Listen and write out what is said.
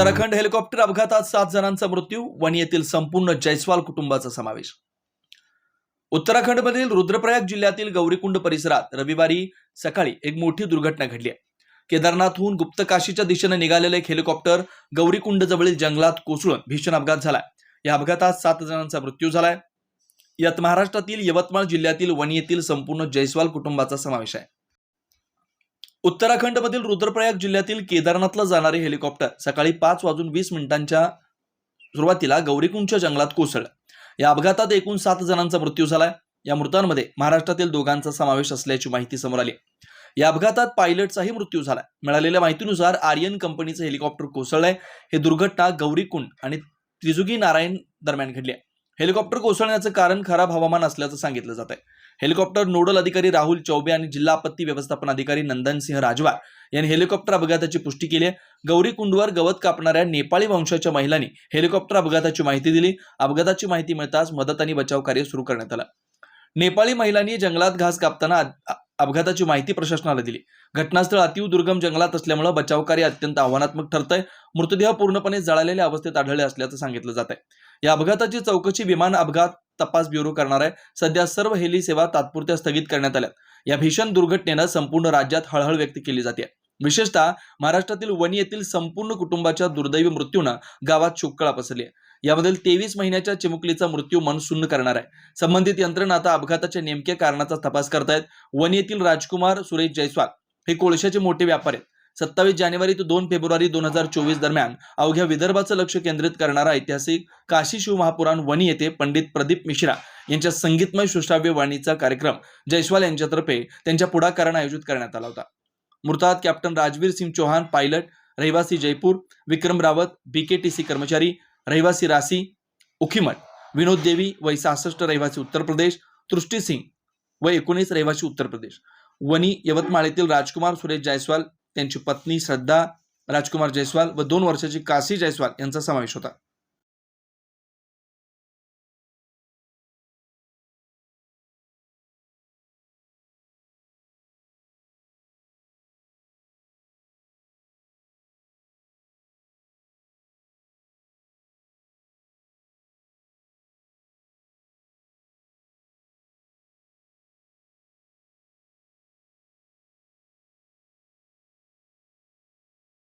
Uttarakhand helicopter अपघातात 7 जणांचा मृत्यू, वणी येथील संपूर्ण जयस्वाल कुटुंबाचा समावेश। उत्तराखंडमधील रुद्रप्रयाग जिल्ह्यातील गौरीकुंड परिसरात रविवारी सकाळी एक मोठी दुर्घटना घडली आहे। केदारनाथहून गुप्तकाशीच्या दिशेने निघालेले एक हेलिकॉप्टर गौरीकुंड जवळील जंगलात कोसळून भीषण अपघात झालाय। या अपघातात 7 जणांचा मृत्यू झालाय। यात महाराष्ट्रातील यवतमाळ जिल्ह्यातील वणी येथील संपूर्ण जयस्वाल कुटुंबाचा समावेश आहे। उत्तराखंडमधील रुद्रप्रयाग जिल्ह्यातील केदारनाथला जाणारे हेलिकॉप्टर सकाळी 5:20 सुरुवातीला गौरीकुंडच्या जंगलात कोसळलं। या अपघातात एकूण 7 जणांचा मृत्यू झालाय। या मृतांमध्ये महाराष्ट्रातील 2घांचा समावेश असल्याची माहिती समोर आली। या अपघातात पायलटचाही मृत्यू झालाय। मिळालेल्या माहितीनुसार आर्यन कंपनीचं हेलिकॉप्टर कोसळलंय। ही दुर्घटना गौरीकुंड आणि त्रिजुगी नारायण दरम्यान घडली आहे। हेलिकॉप्टर कोसळण्याचं कारण खराब हवामान असल्याचं सांगितलं जात आहे। हेलिकॉप्टर नोडल अधिकारी राहुल चौबे आणि जिल्हा आपत्ती व्यवस्थापन अधिकारी नंदन सिंह राजवार यांनी हेलिकॉप्टर अपघाताची पुष्टी केली आहे। गौरीकुंडवर गवत कापणाऱ्या नेपाळी वंशाच्या महिलांनी हेलिकॉप्टर अपघाताची माहिती दिली। अपघाताची माहिती मिळताच मदत आणि बचाव कार्य सुरू करण्यात आलं। नेपाळी महिलांनी जंगलात घास कापताना अपघाताची माहिती प्रशासनाला दिली। घटनास्थळ अतिव दुर्गम जंगलात असल्यामुळे बचाव कार्य अत्यंत आव्हानात्मक ठरतंय। मृतदेह पूर्णपणे जळालेल्या अवस्थेत आढळले असल्याचं सांगितलं जात आहे। या अपघाताची चौकशी विमान अपघात तपास ब्युरो करणार आहे। सध्या सर्व हेली सेवा तात्पुरत्या स्थगित करण्यात आल्या। या भीषण दुर्घटनेनं संपूर्ण राज्यात हळहळ व्यक्त केली जाते। विशेषतः महाराष्ट्रातील वणी येथील संपूर्ण कुटुंबाच्या दुर्दैवी मृत्यूनं गावात शोककळा पसरली आहे। यामधील 23 महिन्याच्या चिमुकलीचा मृत्यू मन सुन्न करणार आहे। संबंधित यंत्रणा आता अपघाताच्या नेमक्या कारणाचा तपास करतायत। वणी येथील राजकुमार सुरेश जयस्वाल हे कोळशाचे मोठे व्यापारी आहेत। 27 जानेवारी ते 2 फेब्रुवारी 2024 दरम्यान अवघ्या विदर्भाचं लक्ष केंद्रित करणारा ऐतिहासिक काशी शिव महापुराण वणी येथे पंडित प्रदीप मिश्रा यांच्या संगीतमय सुश्राव्य वाणीचा कार्यक्रम जयस्वाल यांच्यातर्फे त्यांच्या पुढाकाराने आयोजित करण्यात आला होता। मृतात कॅप्टन राजवीर सिंह चौहान पायलट रहिवासी जयपूर, विक्रम रावत बीकेटीसी कर्मचारी रहिवासी रासी उखीमठ, विनोद देवी वय 66 रहिवासी उत्तर प्रदेश, तृष्टी सिंह वय 19 रहिवासी उत्तर प्रदेश, वणी यवतमाळ येथील राजकुमार सुरेश जयस्वाल, त्यांची पत्नी श्रद्धा राजकुमार जयस्वाल व 2 वर्षाची काशी जयस्वाल यांचा समावेश होता।